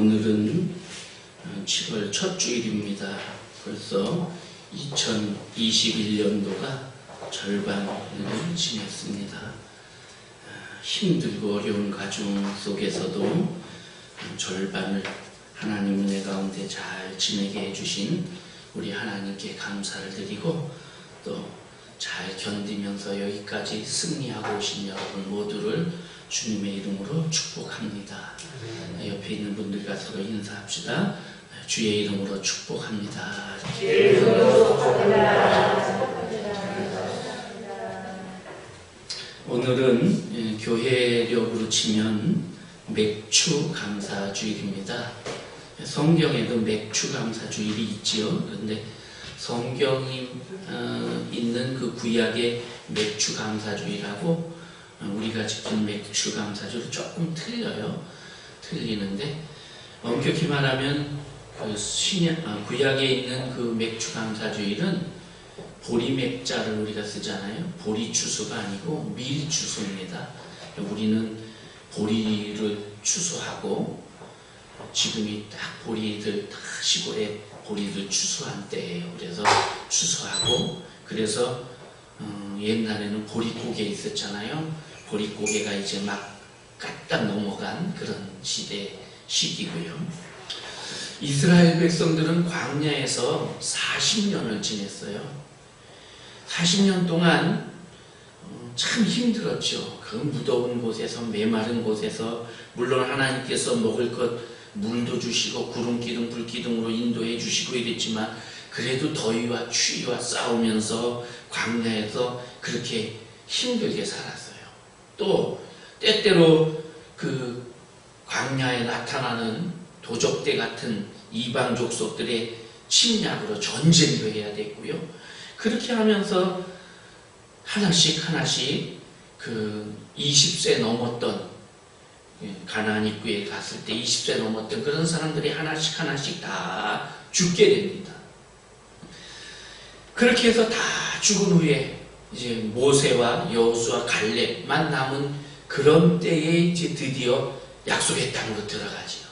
오늘은 7월 첫 주일입니다. 벌써 2021년도가 절반을 지났습니다. 힘들고 어려운 가정 속에서도 절반을 하나님 은혜 가운데 잘 지내게 해주신 우리 하나님께 감사를 드리고 또 잘 견디면서 여기까지 승리하고 오신 여러분 모두를 주님의 이름으로 축복합니다. 옆에 있는 분들과 서로 인사합시다. 주의 이름으로 축복합니다. 주의 이름으로 축복합니다. 오늘은 교회력으로 치면 맥주 감사 주일입니다. 성경에도 맥주 감사 주일이 있지요. 그런데 성경이 있는 그 구약의 맥주 감사 주일하고 우리가 지킨 맥주 감사 주일 조금 틀려요. 틀리는데 엄격히 말하면 그 구약에 있는 그 맥주 감사 주일은 보리맥자를 우리가 쓰잖아요. 보리 추수가 아니고 밀 추수입니다. 우리는 보리를 추수하고 지금이 딱 보리들 다 시골에 보리들 추수한 때예요. 그래서 추수하고 그래서 옛날에는 보릿고개 있었잖아요. 보릿고개가 이제 막 까딱 넘어간 그런 시기고요. 이스라엘 백성들은 광야에서 40년을 지냈어요. 40년 동안 참 힘들었죠. 그 무더운 곳에서 메마른 곳에서 물론 하나님께서 먹을 것 물도 주시고 구름기둥 불기둥으로 인도해 주시고 이랬지만 그래도 더위와 추위와 싸우면서 광야에서 그렇게 힘들게 살았어요. 또 때때로 그 광야에 나타나는 도적대 같은 이방 족속들의 침략으로 전쟁도 해야 됐고요. 그렇게 하면서 하나씩 그 20세 넘었던 가나안 입구에 갔을 때 20세 넘었던 그런 사람들이 하나씩 다 죽게 됩니다. 그렇게 해서 다 죽은 후에 이제 모세와 여호수아 갈렙만 남은 그런 때에 이제 드디어 약속의 땅으로 들어가지요.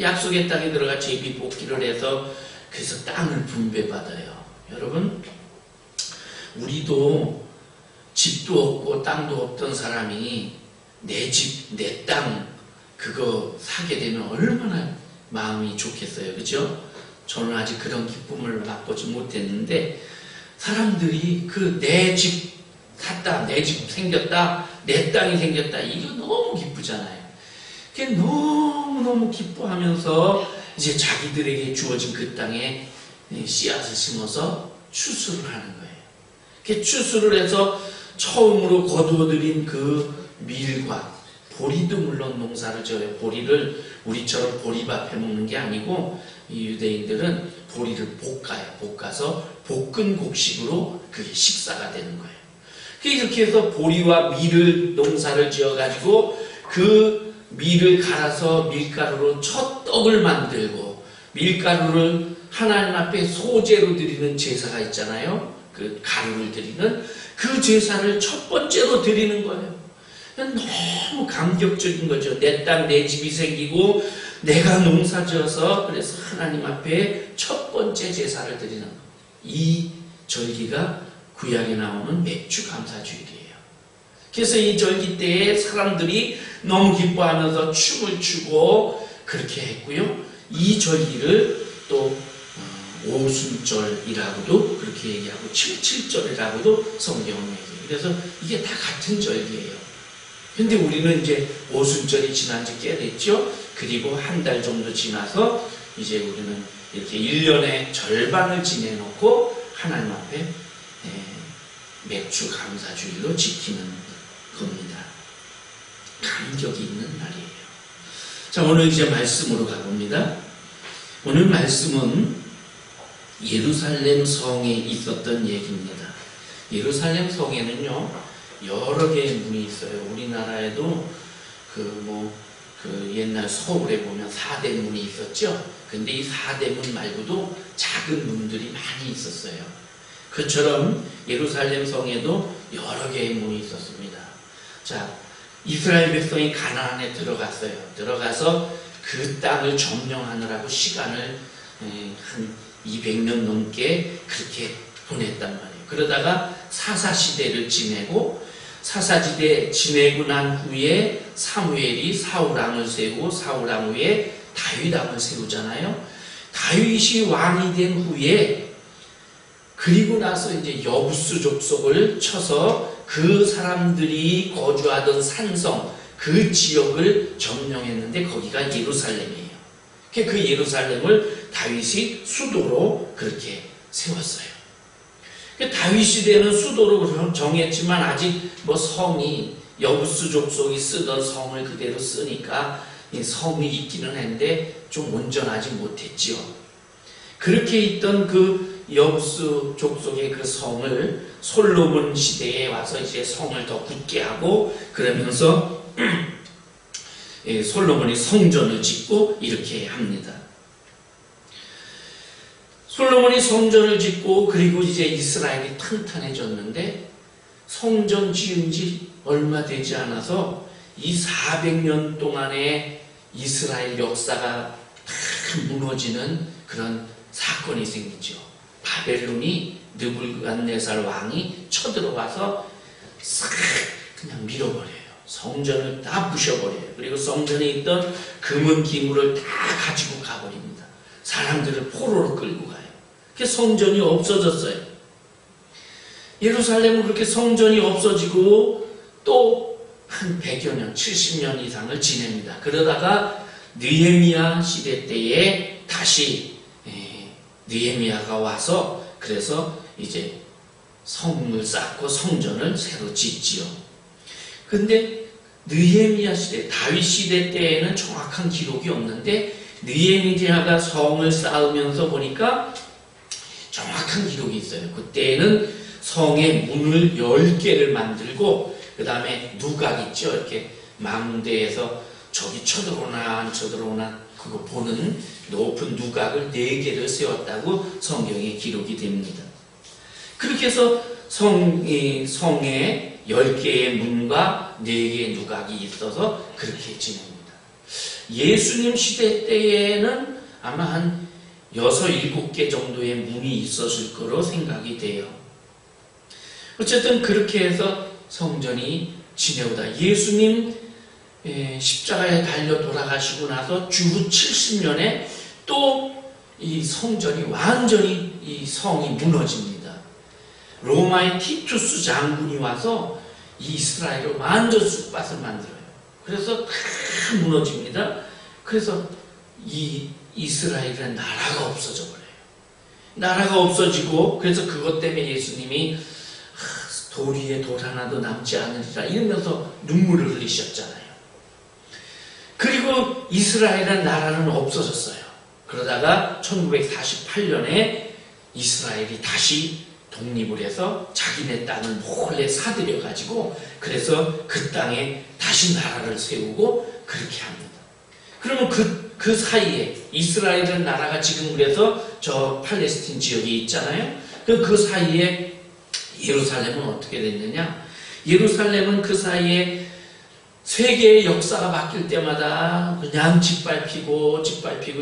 약속의 땅에 들어가 제비 뽑기를 해서 그래서 땅을 분배받아요. 여러분, 우리도 집도 없고 땅도 없던 사람이 내 집, 내 땅 그거 사게 되면 얼마나 마음이 좋겠어요. 그죠? 저는 아직 그런 기쁨을 맛보지 못했는데 사람들이 그 내 집 샀다, 내 집 생겼다, 내 땅이 생겼다 이거 너무 기쁘잖아요. 그게 너무너무 기뻐하면서 이제 자기들에게 주어진 그 땅에 씨앗을 심어서 추수를 하는 거예요. 그 추수를 해서 처음으로 거두어들인 그 밀과 보리도 물론 농사를 지어요. 보리를 우리처럼 보리밥 해먹는 게 아니고 이 유대인들은 보리를 볶아요. 볶아서 볶은 곡식으로 그게 식사가 되는 거예요. 이렇게 해서 보리와 밀을 농사를 지어가지고 그 밀을 갈아서 밀가루로 첫 떡을 만들고 밀가루를 하나님 앞에 소제로 드리는 제사가 있잖아요. 그 가루를 드리는 그 제사를 첫 번째로 드리는 거예요. 너무 감격적인 거죠. 내 땅, 내 집이 생기고 내가 농사 지어서 그래서 하나님 앞에 첫 번째 제사를 드리는 거. 이 절기가 구약에 나오는 맥주 감사주일이에요. 그래서 이 절기 때에 사람들이 너무 기뻐하면서 춤을 추고 그렇게 했고요. 이 절기를 또 오순절이라고도 그렇게 얘기하고 칠칠절이라고도 성경은 얘기해요. 그래서 이게 다 같은 절기예요. 근데 우리는 이제 오순절이 지난 지 꽤 됐죠. 그리고 한 달 정도 지나서 이제 우리는 이렇게 1년의 절반을 지내놓고 하나님 앞에 맥주 감사주일로 지키는 겁니다. 감격이 있는 날이에요. 자, 오늘 이제 말씀으로 가봅니다. 오늘 말씀은 예루살렘 성에 있었던 얘기입니다. 예루살렘 성에는요 여러 개의 문이 있어요. 우리나라에도 그 옛날 서울에 보면 4대 문이 있었죠. 근데 이 4대 문 말고도 작은 문들이 많이 있었어요. 그처럼 예루살렘 성에도 여러 개의 문이 있었습니다. 자, 이스라엘 백성이 가나안에 들어갔어요. 들어가서 그 땅을 점령하느라고 시간을 한 200년 넘게 그렇게 보냈단 말이에요. 그러다가 사사시대를 지내고 사사시대 지내고 난 후에 사무엘이 사울왕을 세우고 사울왕 후에 다윗왕을 세우잖아요. 다윗이 왕이 된 후에 그리고 나서 이제 여부수 족속을 쳐서 그 사람들이 거주하던 산성 그 지역을 점령했는데 거기가 예루살렘이에요. 그 예루살렘을 다윗이 수도로 그렇게 세웠어요. 다윗 시대는 수도로 정했지만 아직 뭐 성이 여부수 족속이 쓰던 성을 그대로 쓰니까 성이 있기는 했는데 좀 온전하지 못했지요. 그렇게 있던 그 여부수 족속의 그 성을 솔로몬 시대에 와서 이제 성을 더 굳게 하고 그러면서 솔로몬이 성전을 짓고 이렇게 합니다. 솔로몬이 성전을 짓고 그리고 이제 이스라엘이 탄탄해졌는데 성전 지은 지 얼마 되지 않아서 이 400년 동안의 이스라엘 역사가 다 무너지는 그런 사건이 생기죠. 바벨론이 느부갓네살 왕이 쳐들어와서 싹 그냥 밀어버려요. 성전을 다 부셔버려요. 그리고 성전에 있던 금은 기물을 다 가지고 가버립니다. 사람들을 포로로 끌고 가요. 성전이 없어졌어요. 예루살렘은 그렇게 성전이 없어지고 또 한 100여 년, 70년 이상을 지냅니다. 그러다가 느헤미야 시대 때에 다시 느헤미야가 와서 그래서 이제 성을 쌓고 성전을 새로 짓지요. 근데 느헤미야 시대, 다윗 시대 때에는 정확한 기록이 없는데 느헤미야가 성을 쌓으면서 보니까 정확한 기록이 있어요. 그때는 성의 문을 10개를 만들고 그 다음에 누각 있죠. 이렇게 망대에서 저기 쳐들어오나 안 쳐들어오나 그거 보는 높은 누각을 4개를 세웠다고 성경에 기록이 됩니다. 그렇게 해서 성에 10개의 문과 4개의 누각이 있어서 그렇게 지냅니다. 예수님 시대 때에는 아마 한 6, 7개 정도의 문이 있었을 거로 생각이 돼요. 어쨌든 그렇게 해서 성전이 지내오다. 예수님 십자가에 달려 돌아가시고 나서 주후 70년에 또 이 성전이 완전히 이 성이 무너집니다. 로마의 티투스 장군이 와서 이 이스라엘을 완전 쑥밭을 만들어요. 그래서 다 무너집니다. 그래서 이 이스라엘은 나라가 없어져 버려요. 나라가 없어지고 그래서 그것 때문에 예수님이 돌 위에 돌 하나도 남지 않으리라 이러면서 눈물을 흘리셨잖아요. 그리고 이스라엘은 나라는 없어졌어요. 그러다가 1948년에 이스라엘이 다시 독립을 해서 자기네 땅을 몰래 사들여 가지고 그래서 그 땅에 다시 나라를 세우고 그렇게 합니다. 그러면 그 사이에 이스라엘은 나라가 지금 그래서 저 팔레스틴 지역이 있잖아요. 그 사이에 예루살렘은 어떻게 됐느냐? 예루살렘은 그 사이에 세계의 역사가 바뀔 때마다 그냥 짓밟히고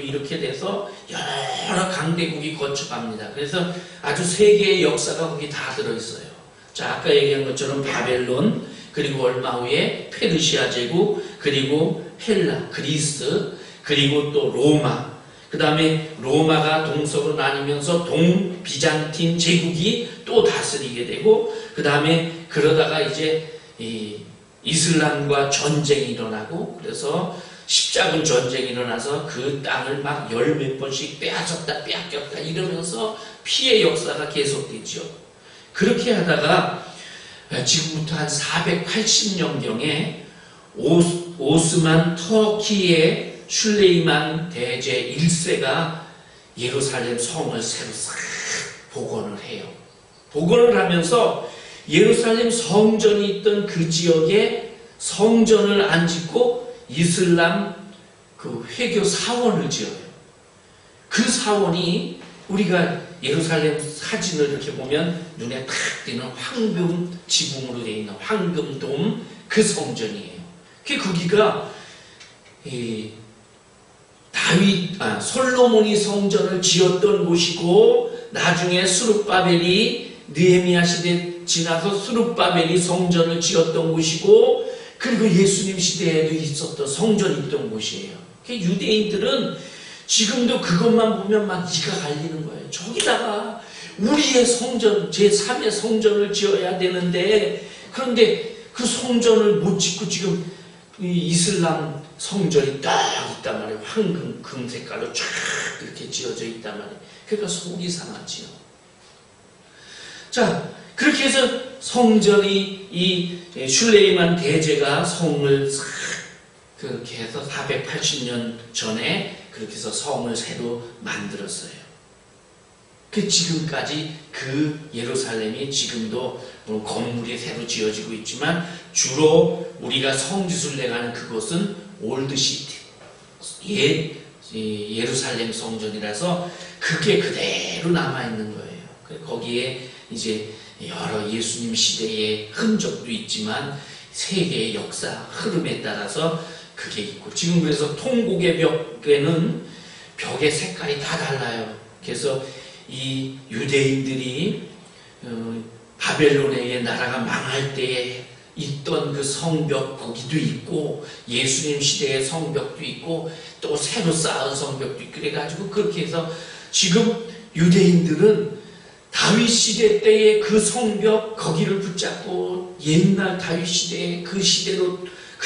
이렇게 돼서 여러 강대국이 거쳐갑니다. 그래서 아주 세계의 역사가 거기 다 들어있어요. 자, 아까 얘기한 것처럼 바벨론, 그리고 얼마 후에 페르시아 제국, 그리고 헬라, 그리스, 그리고 또 로마, 그 다음에 로마가 동서로 나뉘면서 동비잔틴 제국이 또 다스리게 되고 그 다음에 그러다가 이제 이슬람과 전쟁이 일어나고 그래서 십자군 전쟁이 일어나서 그 땅을 막 10몇 번씩 빼앗았다 빼앗겼다 이러면서 피해 역사가 계속되죠. 그렇게 하다가 지금부터 한 480년경에 오스만 터키의 슐레이만 대제 1세가 예루살렘 성을 새로 싹 복원을 해요. 복원을 하면서 예루살렘 성전이 있던 그 지역에 성전을 안 짓고 이슬람 그 회교 사원을 지어요. 그 사원이 우리가 예루살렘 사진을 이렇게 보면 눈에 탁 띄는 황금 지붕으로 되어 있는 황금돔 그 성전이에요. 거기가 솔로몬이 성전을 지었던 곳이고, 나중에 스룹바벨이 느헤미야 시대 지나서 스룹바벨이 성전을 지었던 곳이고, 그리고 예수님 시대에도 있었던 성전이 있던 곳이에요. 유대인들은 지금도 그것만 보면 막 이가 갈리는 거예요. 저기다가 우리의 성전, 제3의 성전을 지어야 되는데, 그런데 그 성전을 못 짓고 지금 이 이슬람 성전이 딱 있단 말이에요. 황금, 금 색깔로 쫙 이렇게 지어져 있단 말이에요. 그러니까 속이 상하지요. 자, 그렇게 해서 성전이 이 슐레이만 대제가 성을 그렇게 해서 480년 전에 그렇게 해서 성을 새로 만들었어요. 그 지금까지 그 예루살렘이 지금도 건물이 새로 지어지고 있지만 주로 우리가 성지순례 가는 그곳은 올드시티, 예루살렘 성전이라서 그게 그대로 남아있는 거예요. 거기에 이제 여러 예수님 시대의 흔적도 있지만 세계의 역사 흐름에 따라서 그게 있고, 지금 그래서 통곡의 벽에는 벽의 색깔이 다 달라요. 그래서 이 유대인들이 바벨론의 나라가 망할 때에 있던 그 성벽 거기도 있고, 예수님 시대의 성벽도 있고, 또 새로 쌓은 성벽도 있고, 그래가지고 그렇게 해서 지금 유대인들은 다윗 시대 때의 그 성벽 거기를 붙잡고 옛날 다윗 시대의 그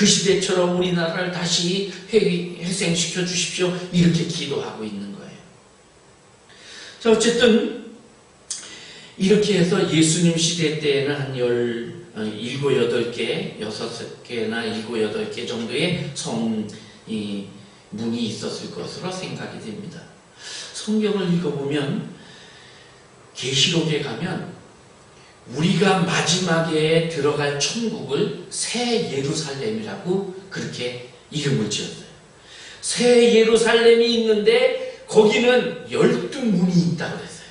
시대처럼 우리나라를 다시 회생시켜 주십시오, 이렇게 기도하고 있는 거예요. 자, 어쨌든 이렇게 해서 예수님 시대 때에는 한 7, 8개, 6개나 7, 8개 정도의 문이 있었을 것으로 생각이 됩니다. 성경을 읽어보면 계시록에 가면 우리가 마지막에 들어갈 천국을 새 예루살렘이라고 그렇게 이름을 지었어요. 새 예루살렘이 있는데 거기는 12문이 있다고 그랬어요.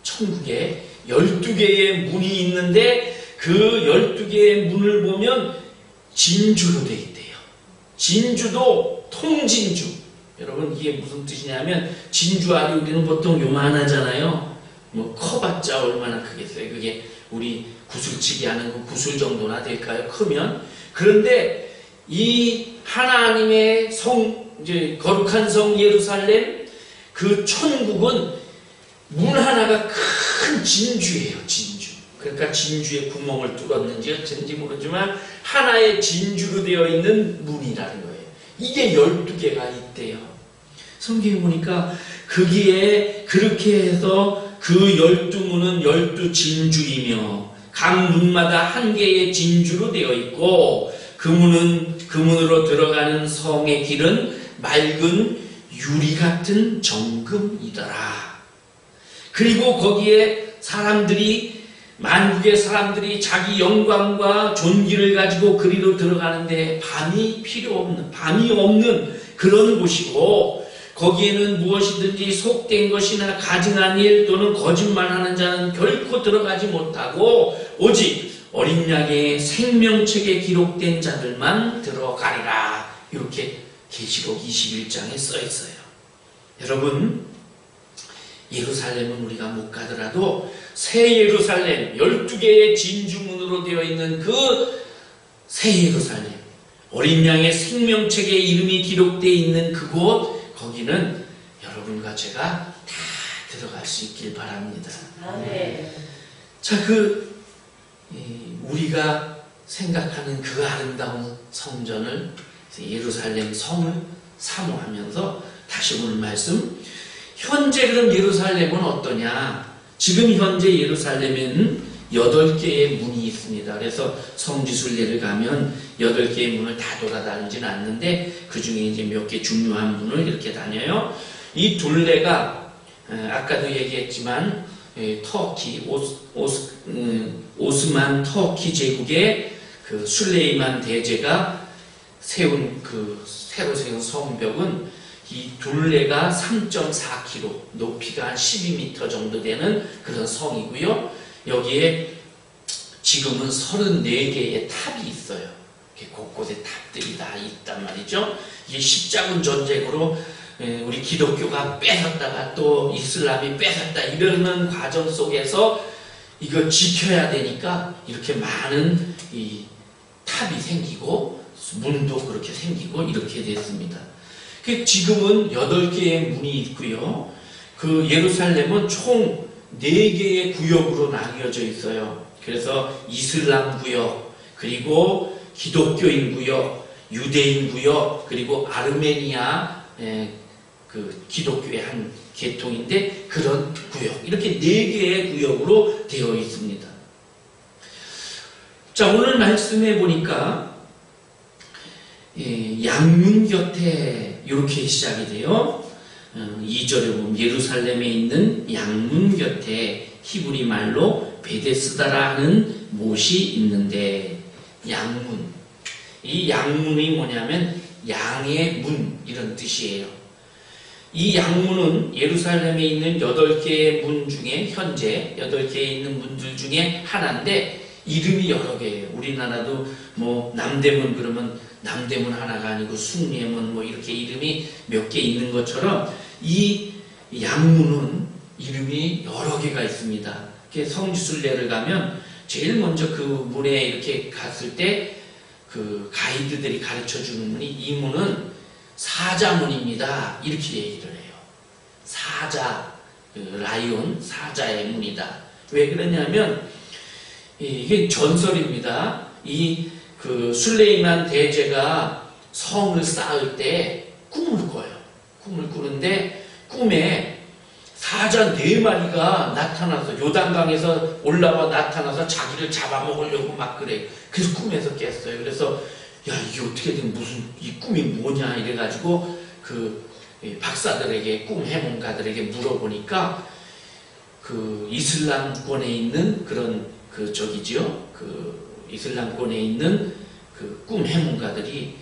천국에 12개의 문이 있는데 그 12개의 문을 보면 진주로 되어 있대요. 진주도 통진주. 여러분 이게 무슨 뜻이냐면, 진주알이 우리는 보통 요만하잖아요. 커봤자 얼마나 크겠어요. 그게 우리 구슬치기 하는 그 구슬 정도나 될까요? 크면. 그런데 이 하나님의 이제 거룩한 성 예루살렘, 그 천국은 문 하나가 큰 진주예요. 진주. 그러니까 진주에 구멍을 뚫었는지 어쩐지 모르지만 하나의 진주로 되어 있는 문이라는 거예요. 이게 12개가 있대요. 성경에 보니까 거기에 그렇게 해서 그 12문은 12진주이며 각 문마다 한 개의 진주로 되어 있고, 그 문으로 들어가는 성의 길은 맑은 유리 같은 정금이더라. 그리고 거기에 만국의 사람들이 자기 영광과 존귀를 가지고 그리로 들어가는데 밤이 없는 그런 곳이고, 거기에는 무엇이든지 속된 것이나 가증한 일 또는 거짓말하는 자는 결코 들어가지 못하고 오직 어린 양의 생명책에 기록된 자들만 들어가리라. 이렇게 계시록 21장에 써 있어요. 여러분, 예루살렘은 우리가 못 가더라도 새 예루살렘, 12개의 진주문으로 되어 있는 그 새 예루살렘, 어린 양의 생명책에 이름이 기록되어 있는 그곳, 거기는 여러분과 제가 다 들어갈 수 있길 바랍니다. 네. 자, 우리가 생각하는 그 아름다운 성전을, 예루살렘 성을 사모하면서 다시 오늘 말씀, 현재 그럼 예루살렘은 어떠냐? 지금 현재 예루살렘에는 8개의 문이 있습니다. 그래서 성지순례를 가면 8개의 문을 다 돌아다니지는 않는데 그 중에 이제 몇 개 중요한 문을 이렇게 다녀요. 이 둘레가 아까도 얘기했지만 터키, 오스만 터키 제국의 그 술레이만 대제가 세운 새로 세운 성벽은 이 둘레가 3.4km, 높이가 한 12m 정도 되는 그런 성이고요. 여기에 지금은 34개의 탑이 있어요. 곳곳에 탑들이 다 있단 말이죠. 이게 십자군 전쟁으로 우리 기독교가 뺏었다가 또 이슬람이 뺏었다 이러는 과정 속에서 이거 지켜야 되니까 이렇게 많은 이 탑이 생기고 문도 그렇게 생기고 이렇게 됐습니다. 지금은 8개의 문이 있고요. 그 예루살렘은 총 4개의 구역으로 나뉘어져 있어요. 그래서 이슬람 구역, 그리고 기독교인 구역, 유대인 구역, 그리고 아르메니아 그 기독교의 한 계통인데 그런 구역, 이렇게 4개의 구역으로 되어 있습니다. 자, 오늘 말씀해 보니까 양문 곁에 이렇게 시작이 돼요. 2절에 보면 예루살렘에 있는 양문 곁에 히브리 말로 베데스다라는 못이 있는데, 양문, 이 양문이 뭐냐면 양의 문 이런 뜻이에요. 이 양문은 예루살렘에 있는 8개의 문 중에 현재 8개에 있는 문들 중에 하나인데 이름이 여러 개예요. 우리나라도 뭐 남대문 그러면 남대문 하나가 아니고 숭례문 뭐 이렇게 이름이 몇 개 있는 것처럼 이 양문은 이름이 여러 개가 있습니다. 성지순례를 가면 제일 먼저 그 문에 이렇게 갔을 때 그 가이드들이 가르쳐 주는 문이 이 문은 사자문입니다. 이렇게 얘기를 해요. 사자, 라이온, 사자의 문이다. 왜 그러냐면 이게 전설입니다. 그 술레이만 대제가 성을 쌓을 때 꿈을 꿔요. 꿈을 꾸는데 꿈에 사자 4마리가 나타나서 요단강에서 올라와 나타나서 자기를 잡아먹으려고 막 그래. 그래서 꿈에서 깼어요. 그래서 야, 이게 어떻게 된 무슨 이 꿈이 뭐냐 이래가지고 그 박사들에게 꿈 해몽가들에게 물어보니까 그 이슬람권에 있는 그런 그 이슬람권에 있는 그 꿈 해몽가들이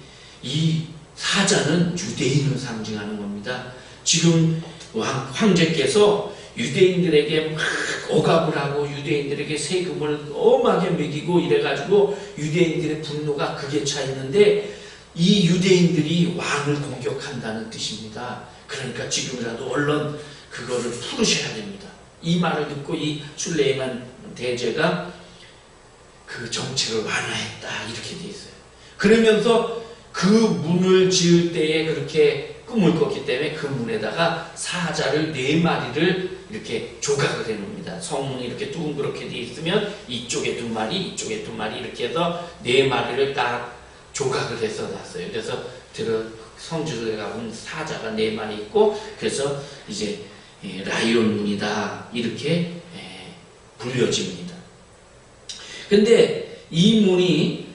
이 사자는 유대인을 상징하는 겁니다. 지금 황제께서 유대인들에게 막 억압을 하고 유대인들에게 세금을 엄하게 매기고 이래가지고 유대인들의 분노가 극에 차 있는데 이 유대인들이 왕을 공격한다는 뜻입니다. 그러니까 지금이라도 얼른 그거를 풀으셔야 됩니다. 이 말을 듣고 이 술레이만 대제가 그 정책을 완화했다 이렇게 돼 있어요. 그러면서 그 문을 지을 때에 그렇게 꿈을 꿨기 때문에 그 문에다가 사자를 4마리를 이렇게 조각을 해놓습니다. 성문이 이렇게 둥그렇게 돼 있으면 이쪽에 2마리, 이쪽에 2마리 이렇게 해서 4마리를 딱 조각을 해서 놨어요. 그래서 성지순례 가보면 사자가 4마리 있고 그래서 이제 라이온 문이다 이렇게 불려집니다. 근데 이 문이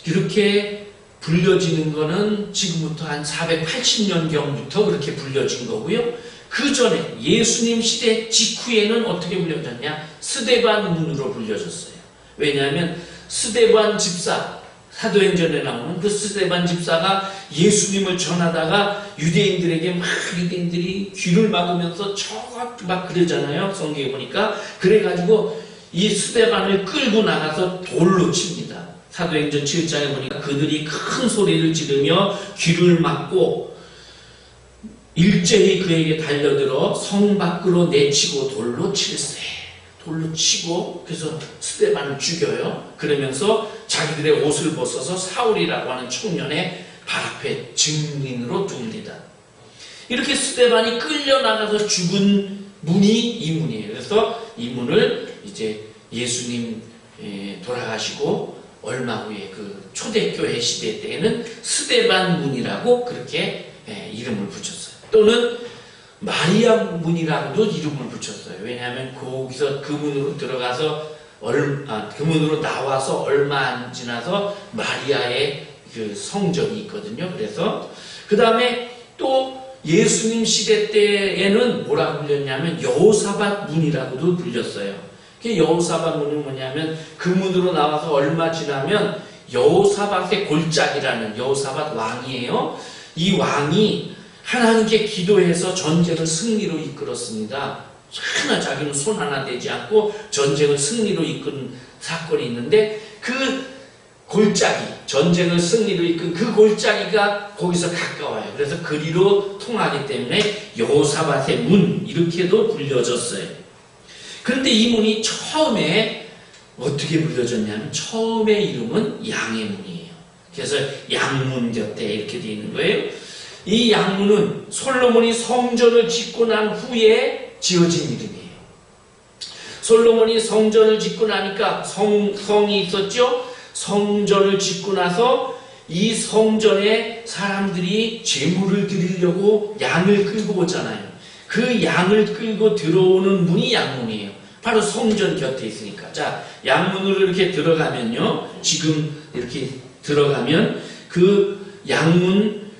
이렇게 불려지는 거는 지금부터 한 480년경부터 그렇게 불려진 거고요. 그 전에 예수님 시대 직후에는 어떻게 불려졌냐? 스데반 문으로 불려졌어요. 왜냐하면 스데반 집사, 사도행전에 나오는 그 스데반 집사가 예수님을 전하다가 유대인들에게 막 유대인들이 귀를 막으면서 막 그러잖아요. 성경에 보니까. 그래가지고 이 스데반을 끌고 나가서 돌로 칩니다. 사도행전 7장에 보니까 그들이 큰 소리를 지르며 귀를 막고 일제히 그에게 달려들어 성 밖으로 내치고 돌로 칠세. 돌로 치고 그래서 스데반을 죽여요. 그러면서 자기들의 옷을 벗어서 사울이라고 하는 청년의 발 앞에 증인으로 둡니다. 이렇게 스데반이 끌려나가서 죽은 문이 이 문이에요. 그래서 이 문을 이제 예수님 돌아가시고 얼마 후에 그 초대교회 시대 때에는 스데반 문이라고 그렇게 이름을 붙였어요. 또는 마리아 문이라고도 이름을 붙였어요. 왜냐하면 거기서 그 문으로 들어가서 그 문으로 나와서 얼마 안 지나서 마리아의 그 성전이 있거든요. 그래서 그 다음에 또 예수님 시대 때에는 뭐라고 불렸냐면 여호사밧 문이라고도 불렸어요. 여호사밧 문은 뭐냐면 그 문으로 나와서 얼마 지나면 여호사밧의 골짜기라는 여호사밧 왕이에요. 이 왕이 하나님께 기도해서 전쟁을 승리로 이끌었습니다. 하나 자기는 손 하나 대지 않고 전쟁을 승리로 이끈 사건이 있는데 그 골짜기 전쟁을 승리로 이끈 그 골짜기가 거기서 가까워요. 그래서 그리로 통하기 때문에 여호사밧의 문 이렇게도 불려졌어요. 그런데 이 문이 처음에 어떻게 불려졌냐면 처음에 이름은 양의 문이에요. 그래서 양문 곁에 이렇게 되어 있는 거예요. 이 양문은 솔로몬이 성전을 짓고 난 후에 지어진 이름이에요. 솔로몬이 성전을 짓고 나니까 성이 있었죠. 성전을 짓고 나서 이 성전에 사람들이 제물을 드리려고 양을 끌고 오잖아요. 그 양을 끌고 들어오는 문이 양문이에요. 바로 성전 곁에 있으니까. 자, 양문으로 이렇게 들어가면요. 지금 이렇게 들어가면 그 양문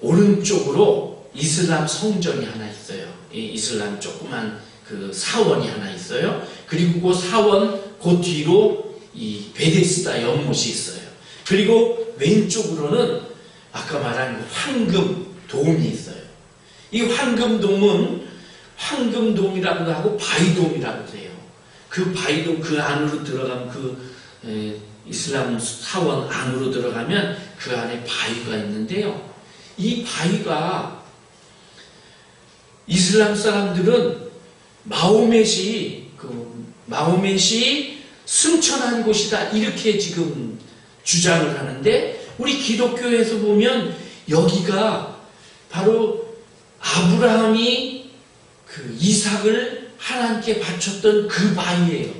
오른쪽으로 이슬람 성전이 하나 있어요. 이 이슬람 조그만 그 사원이 하나 있어요. 그리고 그 사원 그 뒤로 이 베데스다 연못이 있어요. 그리고 왼쪽으로는 아까 말한 황금 돔이 있어요. 이 황금돔은 황금돔이라고도 하고 바위돔이라고도 해요. 그 바위돔 그 안으로 들어가면 그 이슬람 사원 안으로 들어가면 그 안에 바위가 있는데요. 이 바위가 이슬람 사람들은 마호멧이 승천한 곳이다 이렇게 지금 주장을 하는데 우리 기독교에서 보면 여기가 바로 아브라함이 그 이삭을 하나님께 바쳤던 그 바위예요.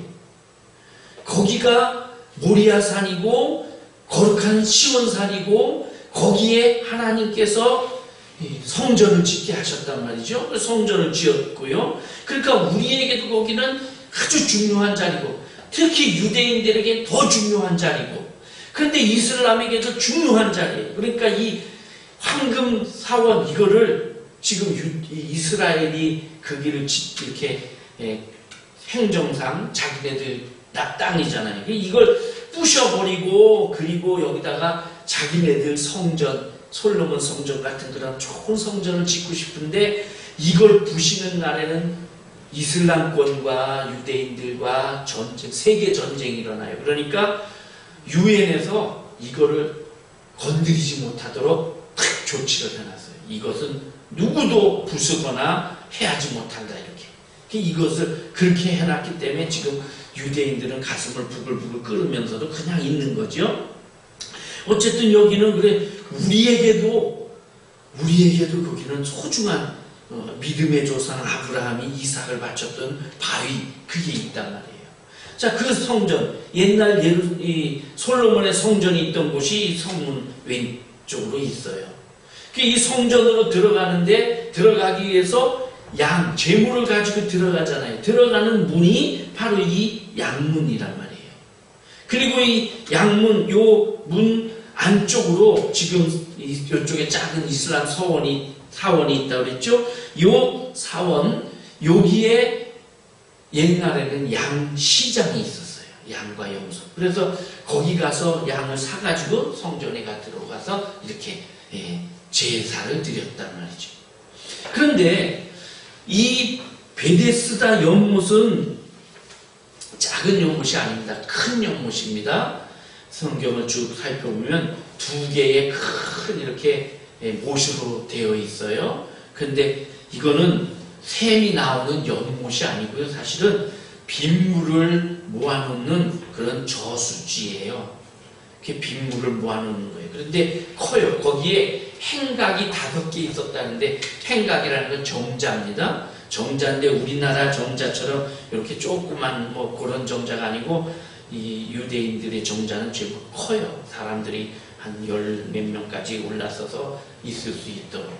거기가 모리아산이고 거룩한 시온산이고 거기에 하나님께서 성전을 짓게 하셨단 말이죠. 성전을 지었고요. 그러니까 우리에게도 거기는 아주 중요한 자리고 특히 유대인들에게 더 중요한 자리고 그런데 이슬람에게도 중요한 자리예요. 그러니까 이 황금 사원 이거를 지금 이스라엘이 거기를 이렇게 행정상 자기네들 땅이잖아요. 이걸 부셔버리고 그리고 여기다가 자기네들 성전 솔로몬 성전 같은 그런 좋은 성전을 짓고 싶은데 이걸 부시는 날에는 이슬람권과 유대인들과 전쟁, 세계 전쟁이 일어나요. 그러니까 유엔에서 이거를 건드리지 못하도록 탁 조치를 해놨어요. 이것은 누구도 부수거나 해하지 못한다 이렇게. 이것을 그렇게 해놨기 때문에 지금 유대인들은 가슴을 부글부글 끓으면서도 그냥 있는 거죠. 어쨌든 여기는 그래 우리에게도 거기는 소중한 믿음의 조상 아브라함이 이삭을 바쳤던 바위 그게 있단 말이에요. 자, 그 성전 옛날 솔로몬의 성전이 있던 곳이 이 성문 왼쪽으로 있어요. 이 성전으로 들어가는데 들어가기 위해서 제물을 가지고 들어가잖아요. 들어가는 문이 바로 이 양문이란 말이에요. 그리고 이 양문 요 문 안쪽으로 지금 이쪽에 작은 이슬람 사원이 있다고 그랬죠. 요 사원 여기에 옛날에는 양 시장이 있었어요. 양과 염소. 그래서 거기 가서 양을 사가지고 성전에 들어가서 이렇게 제사를 드렸단 말이죠. 그런데 이 베데스다 연못은 작은 연못이 아닙니다. 큰 연못입니다. 성경을 쭉 살펴보면 두 개의 큰 이렇게 못으로 되어 있어요. 근데 이거는 샘이 나오는 연못이 아니고요. 사실은 빗물을 모아놓는 그런 저수지예요. 이렇게 빗물을 모아놓는 거예요. 그런데 커요. 거기에 행각이 5개 있었다는데 행각이라는 건 정자입니다. 정자인데 우리나라 정자처럼 이렇게 조그만 그런 정자가 아니고 이 유대인들의 정자는 제법 커요. 사람들이 한 10몇 명까지 올라서서 있을 수 있도록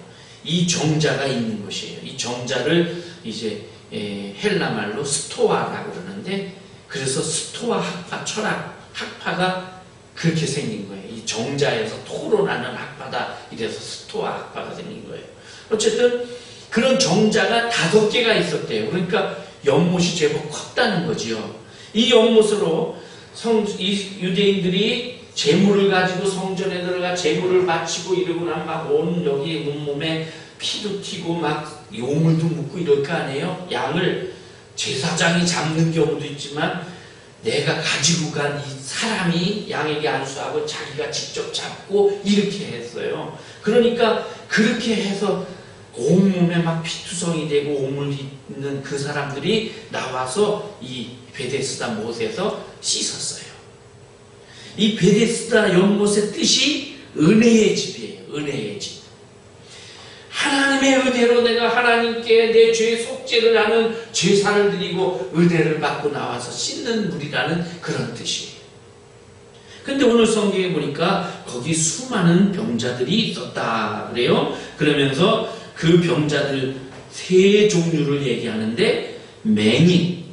이 정자가 있는 곳이에요. 이 정자를 이제 헬라말로 스토아라고 그러는데 그래서 스토아 학파, 철학 학파가 그렇게 생긴 거예요. 이 정자에서 토론하는 학파다. 이래서 스토아 학파가 생긴 거예요. 어쨌든 그런 정자가 5개가 있었대요. 그러니까 연못이 제법 컸다는 거지요. 이 연못으로 이 유대인들이 제물을 가지고 성전에 들어가 제물을 바치고 이러고 나면 막 온 여기 온몸에 피도 튀고 막 요물도 묻고 이럴 거 아니에요. 양을 제사장이 잡는 경우도 있지만 내가 가지고 간 이 사람이 양에게 안수하고 자기가 직접 잡고 이렇게 했어요. 그러니까 그렇게 해서 온몸에 막 피투성이 되고 오물 있는 그 사람들이 나와서 이 베데스다 못에서 씻었어요. 이 베데스다 연못의 뜻이 은혜의 집이에요. 은혜의 집. 하나님의 은혜로 내가 하나님께 내 죄의 속죄를 하는 제사를 드리고 은혜를 받고 나와서 씻는 물이라는 그런 뜻이에요. 근데 오늘 성경에 보니까 거기 수많은 병자들이 있었다 그래요. 그러면서 그 병자들 세 종류를 얘기하는데 맹인,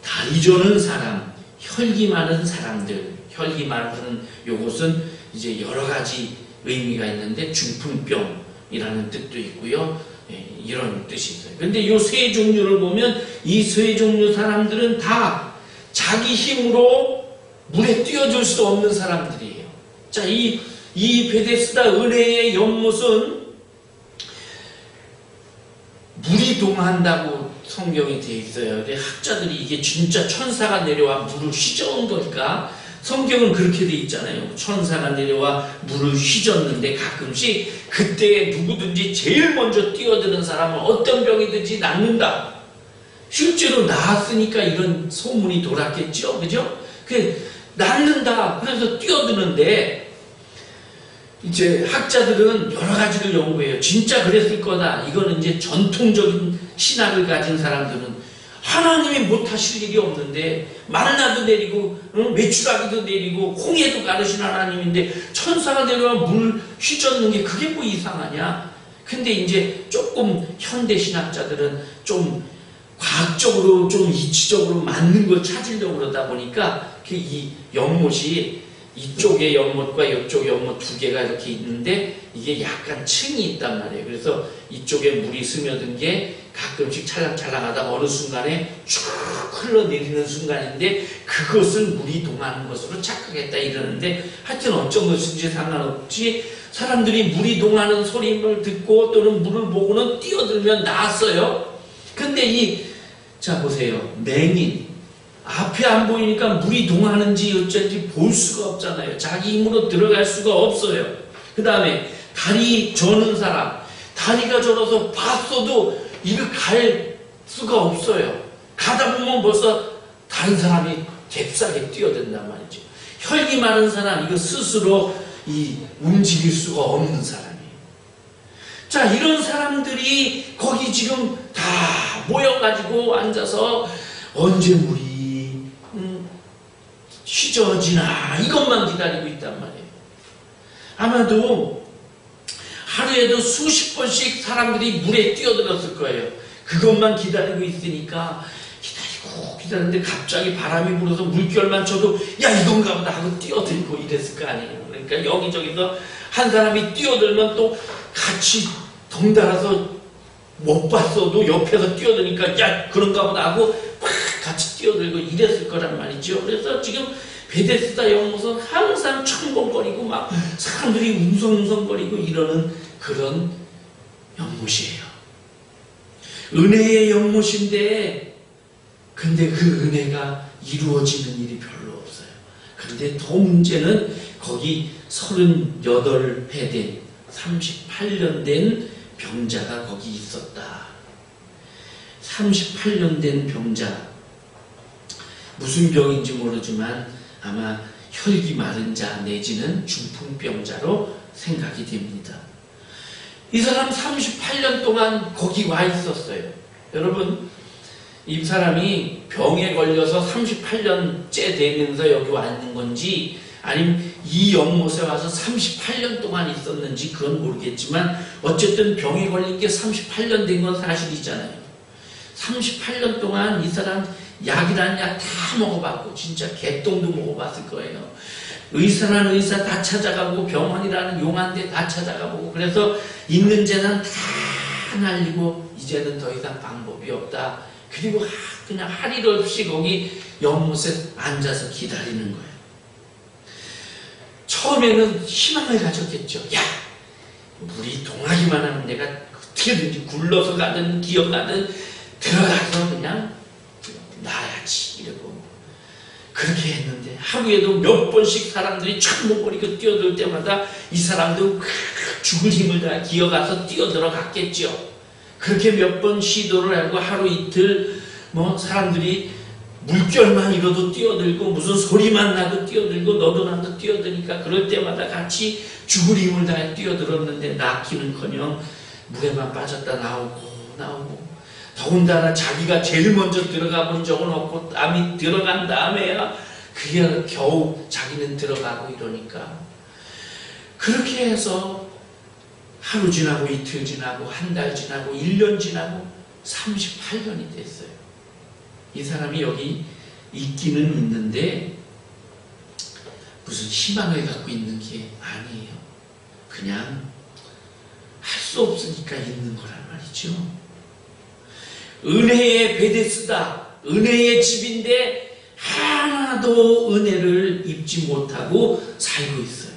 다리 저는 사람, 혈기 많은 사람들. 혈기 많은 요것은 이제 여러 가지 의미가 있는데 중풍병이라는 뜻도 있고요. 이런 뜻이 있어요. 근데 이 세 종류를 보면 이 세 종류 사람들은 다 자기 힘으로 물에 뛰어들 수 없는 사람들이에요. 자, 이 베데스다 은혜의 연못은 물이 동한다고 성경이 되어 있어요. 근데 학자들이 이게 진짜 천사가 내려와 물을 휘저은 걸까? 성경은 그렇게 되어 있잖아요. 천사가 내려와 물을 휘젓는데 가끔씩 그때 누구든지 제일 먼저 뛰어드는 사람은 어떤 병이든지 낫는다. 실제로 나았으니까 이런 소문이 돌았겠죠. 그죠? 낫는다. 그래서 뛰어드는데 이제 학자들은 여러 가지를 연구해요. 진짜 그랬을 거다. 이거는 이제 전통적인 신학을 가진 사람들은 하나님이 못하실 일이 없는데 만나도 내리고 메추라기도 내리고 홍해도 가르신 하나님인데 천사가 내려와 물 휘젓는 게 그게 뭐 이상하냐. 근데 이제 조금 현대 신학자들은 좀 과학적으로 좀 이치적으로 맞는 걸 찾으려고 그러다 보니까 이 연못이 이쪽의 연못과 이쪽 연못 두 개가 이렇게 있는데 이게 약간 층이 있단 말이에요. 그래서 이쪽에 물이 스며든 게 가끔씩 찰랑찰랑하다 어느 순간에 쭉 흘러내리는 순간인데 그것을 물이 동하는 것으로 착각했다 이러는데 하여튼 어쩐 것인지 상관없이 사람들이 물이 동하는 소리를 듣고 또는 물을 보고는 뛰어들면 나았어요. 근데 자 보세요. 맹인 앞에 안 보이니까 물이 동하는지 어쩐지 볼 수가 없잖아요. 자기 힘으로 들어갈 수가 없어요. 그 다음에 다리 저는 사람, 다리가 저어서 봤어도 이를 갈 수가 없어요. 가다 보면 벌써 다른 사람이 잽싸게 뛰어든단 말이죠. 혈기 많은 사람, 이거 스스로 움직일 수가 없는 사람이에요. 자, 이런 사람들이 거기 지금 다 모여가지고 앉아서 언제 물이 휘저어지나 이것만 기다리고 있단 말이에요. 아마도 하루에도 수십 번씩 사람들이 물에 뛰어들었을 거예요. 그것만 기다리고 있으니까 기다리는데 갑자기 바람이 불어서 물결만 쳐도 야 이건가 보다 하고 뛰어들고 이랬을 거 아니에요. 그러니까 여기저기서 한 사람이 뛰어들면 또 같이 덩달아서 못 봤어도 옆에서 뛰어드니까 야 그런가 보다 하고 막 같이 뛰어들고 이랬을 거란 말이죠. 그래서 지금 베데스다 연못은 항상 첨벙거리고 막 사람들이 웅성웅성거리고 이러는 그런 연못이에요. 은혜의 연못인데 근데 그 은혜가 이루어지는 일이 별로 없어요. 그런데 더 문제는 거기 38회 된 38년 된 병자가 거기 있었다. 38년 된 병자 무슨 병인지 모르지만 아마 혈기 마른 자 내지는 중풍병자로 생각이 됩니다. 이 사람 38년 동안 거기 와 있었어요. 여러분 이 사람이 병에 걸려서 38년째 되면서 여기 와 있는 건지 아니면 이 연못에 와서 38년 동안 있었는지 그건 모르겠지만 어쨌든 병에 걸린 게 38년 된 건 사실이잖아요. 38년 동안 이 사람 약이라는 약 다 먹어봤고 진짜 개똥도 먹어봤을 거예요. 의사라는 의사 다 찾아가고 병원이라는 용한데 다 찾아가보고 그래서 있는 재산 다 날리고 이제는 더 이상 방법이 없다. 그리고 그냥 할 일 없이 거기 연못에 앉아서 기다리는 거예요. 처음에는 희망을 가졌겠죠. 야 물이 동하기만 하면 내가 어떻게든지 굴러서 가든 기어가든 들어가서 그냥 나야지 이러고 그렇게 했는데 하루에도 몇 번씩 사람들이 천목거리고 뛰어들 때마다 이 사람도 죽을 힘을 다 기어가서 뛰어들어갔겠죠. 그렇게 몇 번 시도를 하고 하루 이틀 사람들이 물결만 잃어도 뛰어들고 무슨 소리만 나도 뛰어들고 너도 나도 뛰어드니까 그럴 때마다 같이 죽을 힘을 다해 뛰어들었는데 낫기는커녕 물에만 빠졌다 나오고 더군다나 자기가 제일 먼저 들어가 본 적은 없고 남이 들어간 다음에야 그게 겨우 자기는 들어가고 이러니까 그렇게 해서 하루 지나고 이틀 지나고 한 달 지나고 1년 지나고 38년이 됐어요. 이 사람이 여기 있기는 있는데 무슨 희망을 갖고 있는 게 아니에요. 그냥 할 수 없으니까 있는 거란 말이죠. 은혜의 베데스다, 은혜의 집인데 하나도 은혜를 입지 못하고 살고 있어요.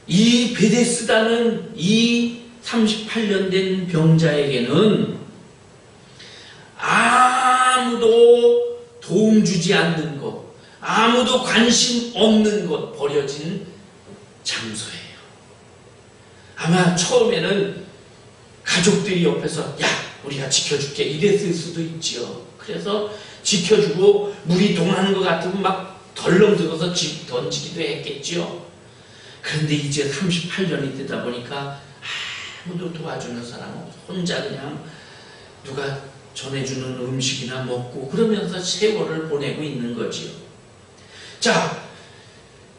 이 베데스다는 이 38년 된 병자에게는 아무도 도움 주지 않는 것, 아무도 관심 없는 것, 버려진 장소예요. 아마 처음에는 가족들이 옆에서 야 우리가 지켜줄게 이랬을 수도 있죠. 그래서 지켜주고 물이 동하는 것 같으면 막 덜렁들어서 던지기도 했겠죠. 그런데 이제 38년이 되다 보니까 아무도 도와주는 사람 없어. 혼자 그냥 누가 전해주는 음식이나 먹고 그러면서 세월을 보내고 있는 거지요. 자,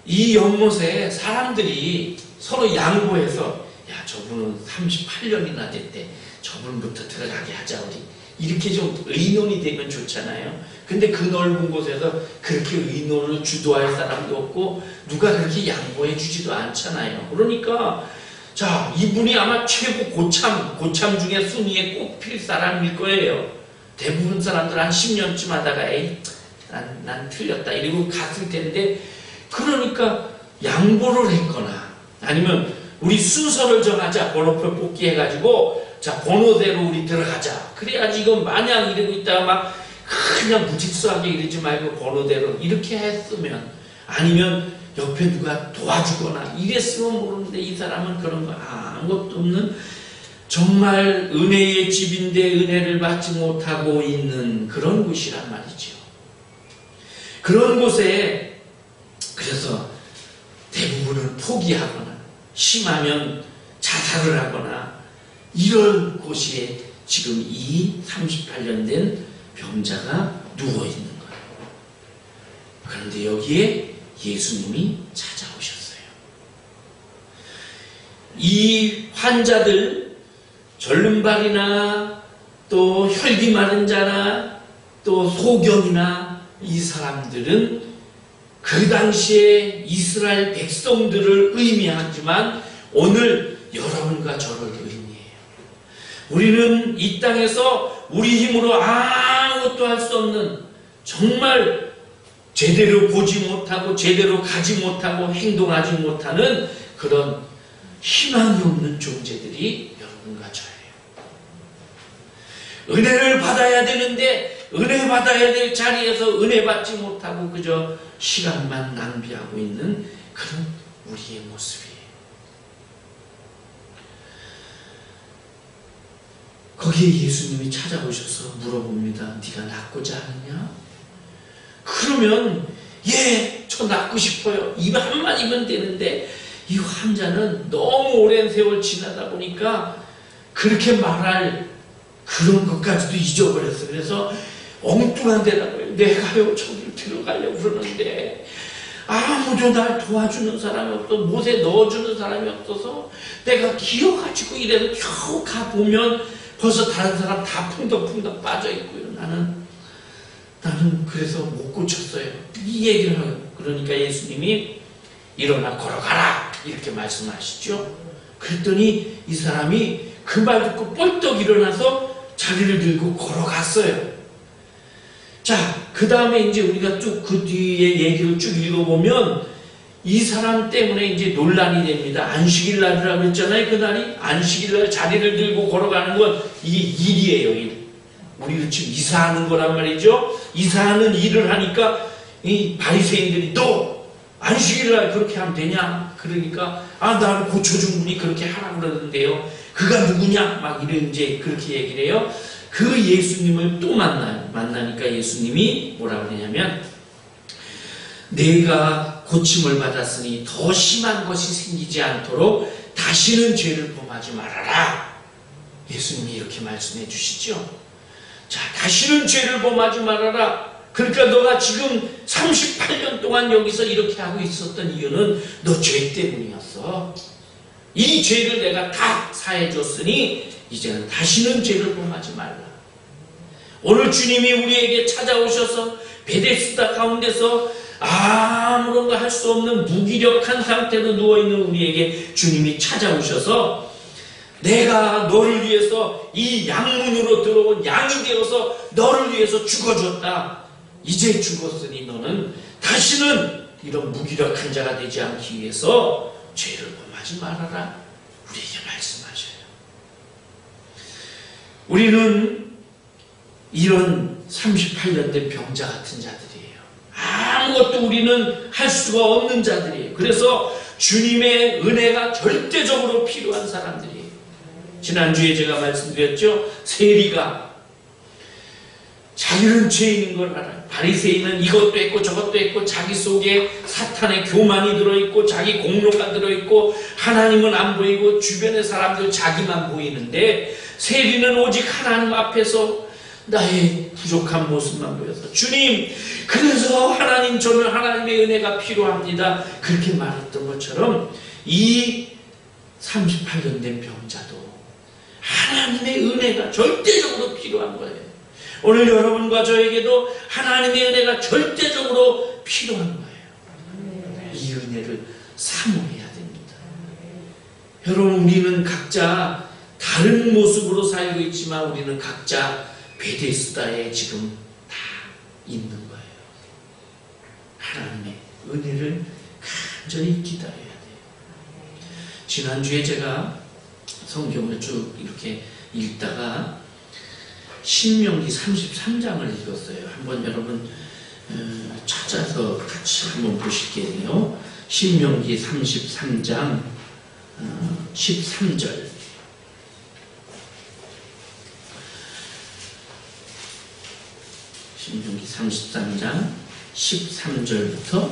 이 연못에 사람들이 서로 양보해서 야 저분은 38년이나 됐대. 저분부터 들어가게 하자 우리. 이렇게 좀 의논이 되면 좋잖아요. 근데 그 넓은 곳에서 그렇게 의논을 주도할 사람도 없고 누가 그렇게 양보해 주지도 않잖아요. 그러니까 자 이분이 아마 최고 고참 중에 순위에 꼽힐 사람일 거예요. 대부분 사람들 한 10년쯤 하다가 에이 난 틀렸다 이러고 갔을 텐데 그러니까 양보를 했거나 아니면 우리 순서를 정하자. 번호표 뽑기 해가지고 자 번호대로 우리 들어가자. 그래야지 이건 마냥 이러고 있다가 막 그냥 무질서하게 이러지 말고 번호대로 이렇게 했으면 아니면 옆에 누가 도와주거나 이랬으면 모르는데 이 사람은 그런 거 아무것도 없는 정말 은혜의 집인데 은혜를 받지 못하고 있는 그런 곳이란 말이죠. 그런 곳에 그래서 대부분은 포기하거나 심하면 자살을 하거나 이런 곳에 지금 이 38년 된 병자가 누워있는 거예요. 그런데 여기에 예수님이 찾아오셨어요. 이 환자들, 절름발이나 또 혈기 마른 자나 또 소경이나 이 사람들은 그 당시에 이스라엘 백성들을 의미하지만 오늘 여러분과 저를 의미해요. 우리는 이 땅에서 우리 힘으로 아무것도 할 수 없는 정말 제대로 보지 못하고 제대로 가지 못하고 행동하지 못하는 그런 희망이 없는 존재들이 여러분과 저예요. 은혜를 받아야 되는데 은혜 받아야 될 자리에서 은혜 받지 못하고 그저 시간만 낭비하고 있는 그런 우리의 모습이에요. 거기에 예수님이 찾아오셔서 물어봅니다. 네가 낫고자 하느냐? 그러면 예, 저 낫고 싶어요. 입 한마디면 되는데 이 환자는 너무 오랜 세월 지나다 보니까 그렇게 말할 그런 것까지도 잊어버렸어요. 그래서 엉뚱한 대답을 내가요 저기를 들어가려고 그러는데 아무도 날 도와주는 사람이 없어 못에 넣어주는 사람이 없어서 내가 기어가지고 이래서 겨우 가보면 벌써 다른 사람 다 풍덕풍덕 빠져있고요. 나는 그래서 못 고쳤어요. 이 얘기를 하고 그러니까 예수님이 일어나 걸어가라 이렇게 말씀하시죠. 그랬더니 이 사람이 그 말 듣고 뻘떡 일어나서 자리를 들고 걸어갔어요. 자, 그 다음에 이제 우리가 쭉 그 뒤에 얘기를 쭉 읽어보면 이 사람 때문에 이제 논란이 됩니다. 안식일 날이라고 했잖아요. 그날이 안식일 날 자리를 들고 걸어가는 건 이게 일이에요. 일. 우리 지금 이사하는 거란 말이죠. 이사하는 일을 하니까 이 바리새인들이 너 안식일을 날 그렇게 하면 되냐? 그러니까 나를 고쳐준 분이 그렇게 하라고 그러는데요. 그가 누구냐? 막 이런 이제 그렇게 얘기를 해요. 그 예수님을 또 만나니까 예수님이 뭐라고 그러냐면 내가 고침을 받았으니 더 심한 것이 생기지 않도록 다시는 죄를 범하지 말아라. 예수님이 이렇게 말씀해 주시죠. 자, 다시는 죄를 범하지 말아라. 그러니까 너가 지금 38년 동안 여기서 이렇게 하고 있었던 이유는 너 죄 때문이었어. 이 죄를 내가 다 사해 줬으니 이제는 다시는 죄를 범하지 말라. 오늘 주님이 우리에게 찾아오셔서 베데스다 가운데서 아무런 거 할 수 없는 무기력한 상태로 누워있는 우리에게 주님이 찾아오셔서 내가 너를 위해서 이 양문으로 들어온 양이 되어서 너를 위해서 죽어줬다. 이제 죽었으니 너는 다시는 이런 무기력한 자가 되지 않기 위해서 죄를 범하지 말아라. 우리에게 말씀하셔요. 우리는 이런 38년 된 병자 같은 자들이에요. 아무것도 우리는 할 수가 없는 자들이에요. 그래서 주님의 은혜가 절대적으로 필요한 사람들이에요. 지난주에 제가 말씀드렸죠. 세리가 자기는 죄인인 걸 알아요. 바리새인은 이것도 했고 저것도 했고 자기 속에 사탄의 교만이 들어있고 자기 공로가 들어있고 하나님은 안 보이고 주변의 사람들 자기만 보이는데 세리는 오직 하나님 앞에서 나의 부족한 모습만 보여서 주님 그래서 하나님 저는 하나님의 은혜가 필요합니다. 그렇게 말했던 것처럼 이 38년 된 병자도 하나님의 은혜가 절대적으로 필요한 거예요. 오늘 여러분과 저에게도 하나님의 은혜가 절대적으로 필요한 거예요. 이 은혜를 사모해야 됩니다. 여러분 우리는 각자 다른 모습으로 살고 있지만 우리는 각자 베데스다에 지금 다 있는 거예요. 하나님의 은혜를 간절히 기다려야 돼요. 지난주에 제가 성경을 쭉 이렇게 읽다가 신명기 33장을 읽었어요. 한번 여러분 찾아서 같이 한번 보실게요. 신명기 33장 13절 신명기 33장 13절부터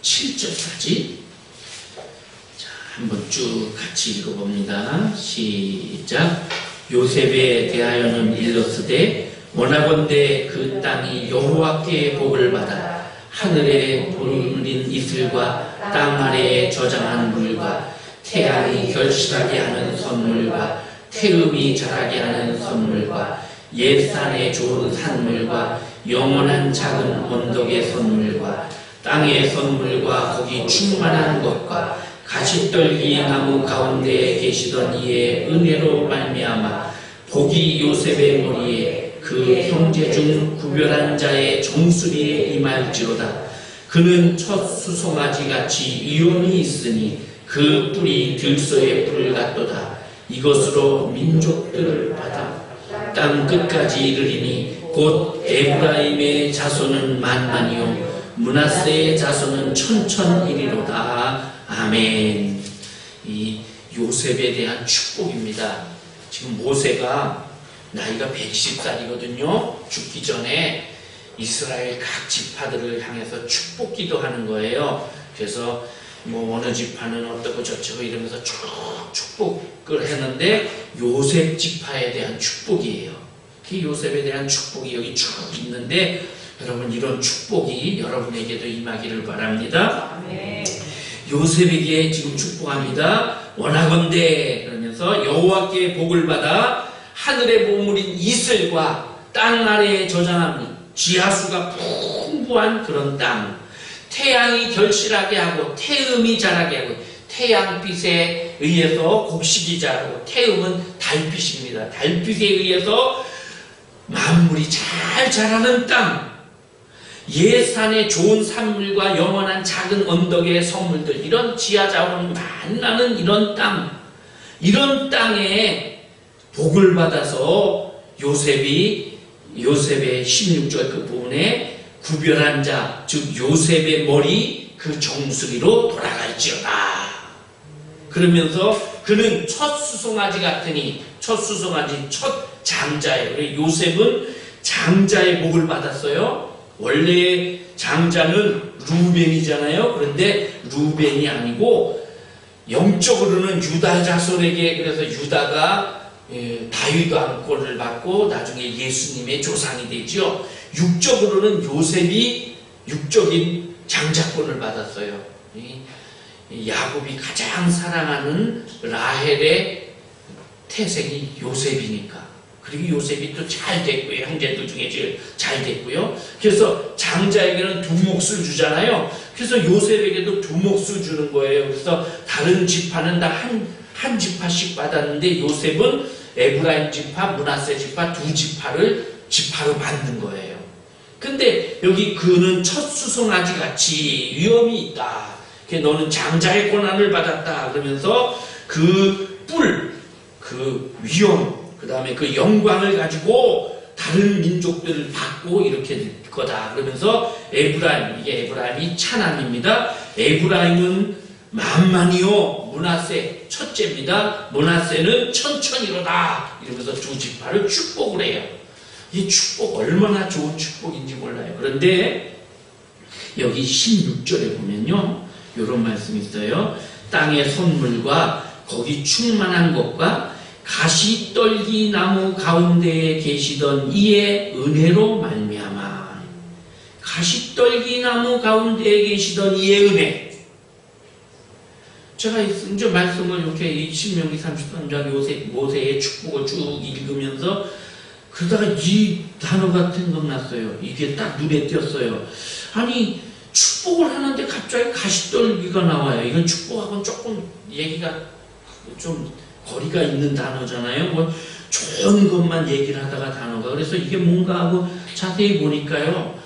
17절까지 자, 한번 쭉 같이 읽어봅니다. 시작. 요셉에 대하여는 일렀으되 원하건대 그 땅이 여호와께 복을 받아 하늘에 부르린 이슬과 땅 아래에 저장한 물과 태양이 결실하게 하는 선물과 태음이 자라게 하는 선물과 옛산에 좋은 산물과 영원한 작은 언덕의 선물과 땅의 선물과 거기 충만한 것과 가시떨기 나무 가운데에 계시던 이의 은혜로 말미암아 복이 요셉의 머리에 그 형제 중 구별한 자의 종수리에 임할지로다. 그는 첫 수송아지 같이 위엄이 있으니 그 뿔이 들소의 뿔 같도다. 이것으로 민족들을 받아 땅 끝까지 이르리니 곧 에브라임의 자손은 만만이요 므낫세의 자손은 천천이리로다. 아멘. 이 요셉에 대한 축복입니다. 지금 모세가 나이가 110살이거든요. 죽기 전에 이스라엘 각 지파들을 향해서 축복 기도하는 거예요. 그래서 뭐 어느 지파는 어떻고 저쩌고 이러면서 쭉 축복을 했는데 요셉 지파에 대한 축복이에요. 그 요셉에 대한 축복이 여기 쭉 있는데 여러분 이런 축복이 여러분에게도 임하기를 바랍니다. 아멘. 요셉에게 지금 축복합니다. 원하건대 그러면서 여호와께 복을 받아 하늘에 머무린 이슬과 땅 아래에 저장한 지하수가 풍부한 그런 땅, 태양이 결실하게 하고 태음이 자라게 하고 태양빛에 의해서 곡식이 자라고 태음은 달빛입니다. 달빛에 의해서 만물이 잘 자라는 땅, 예산의 좋은 산물과 영원한 작은 언덕의 성물들, 이런 지하자원이 만나는 이런 땅, 이런 땅에 복을 받아서 요셉의 16절 그 부분에 구별한 자, 즉 요셉의 머리 그 정수리로 돌아갈지어다. 그러면서 그는 첫 수송아지 같으니, 첫 수송아지, 첫 장자예요. 그래서 요셉은 장자의 복을 받았어요. 원래 장자는 루벤이잖아요. 그런데 루벤이 아니고 영적으로는 유다 자손에게, 그래서 유다가 다윗 왕권을 받고 나중에 예수님의 조상이 되죠. 육적으로는 요셉이 육적인 장자권을 받았어요. 야곱이 가장 사랑하는 라헬의 태생이 요셉이니까. 그리고 요셉이 또 잘 됐고요. 형제들 중에 제일 잘 됐고요. 그래서 장자에게는 두 몫을 주잖아요. 그래서 요셉에게도 두 몫을 주는 거예요. 그래서 다른 지파는 다 한 지파씩 받았는데 요셉은 에브라임 지파, 므낫세 지파 두 지파로 만든 거예요. 근데 여기 그는 첫 수송아지 같이 위험이 있다. 너는 장자의 권한을 받았다. 그러면서 그 뿔, 그 위험, 그 다음에 그 영광을 가지고 다른 민족들을 받고 이렇게 될 거다. 그러면서 에브라임, 이게 에브라임이 차남입니다. 에브라임은 만만이요, 므낫세 첫째입니다. 므낫세는 천천히로다. 이러면서 두 지파를 축복을 해요. 이 축복 얼마나 좋은 축복인지 몰라요. 그런데 여기 16절에 보면요, 이런 말씀이 있어요. 땅의 선물과 거기 충만한 것과 가시떨기 나무 가운데에 계시던 이의 은혜로 말미암아. 가시떨기 나무 가운데에 계시던 이의 은혜. 제가 이제 말씀을 이렇게 이 신명기 33장 모세의 축복을 쭉 읽으면서 그러다가 이 단어가 생각났어요. 이게 딱 눈에 띄었어요. 아니, 축복을 하는데 갑자기 가시떨기가 나와요. 이건 축복하고는 조금 얘기가 좀 거리가 있는 단어잖아요. 뭐 좋은 것만 얘기를 하다가 단어가. 그래서 이게 뭔가 하고 자세히 보니까요.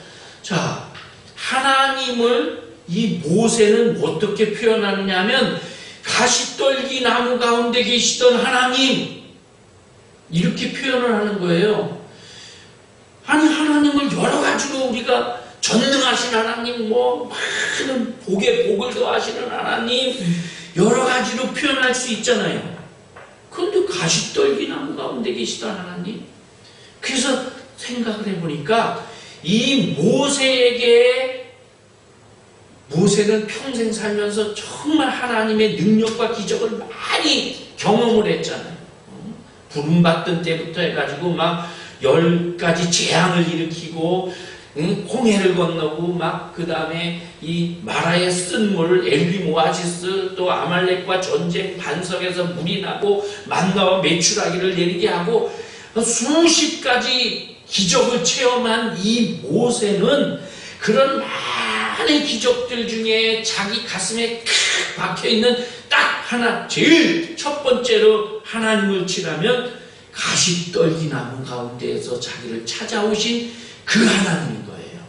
자, 하나님을 이 모세는 어떻게 표현하느냐 하면 가시떨기 나무 가운데 계시던 하나님, 이렇게 표현을 하는 거예요. 아니, 하나님을 여러 가지로 우리가 전능하신 하나님, 뭐 많은 복에 복을 더하시는 하나님, 여러 가지로 표현할 수 있잖아요. 그런데 가시떨기 나무 가운데 계시던 하나님. 그래서 생각을 해보니까 이 모세는 평생 살면서 정말 하나님의 능력과 기적을 많이 경험을 했잖아요. 부름받던 때부터 해가지고 막 10가지 재앙을 일으키고, 홍해를 건너고, 막 그 다음에 이 마라의 쓴물, 엘림 오아시스, 또 아말렉과 전쟁, 반석에서 물이 나고 만나와 메추라기를 내리게 하고 수십 가지 기적을 체험한 이 모세는 그런 많은 기적들 중에 자기 가슴에 칵 박혀있는 딱 하나, 제일 첫 번째로 하나님을 치라면 가시떨기 나무 가운데에서 자기를 찾아오신 그 하나님인 거예요.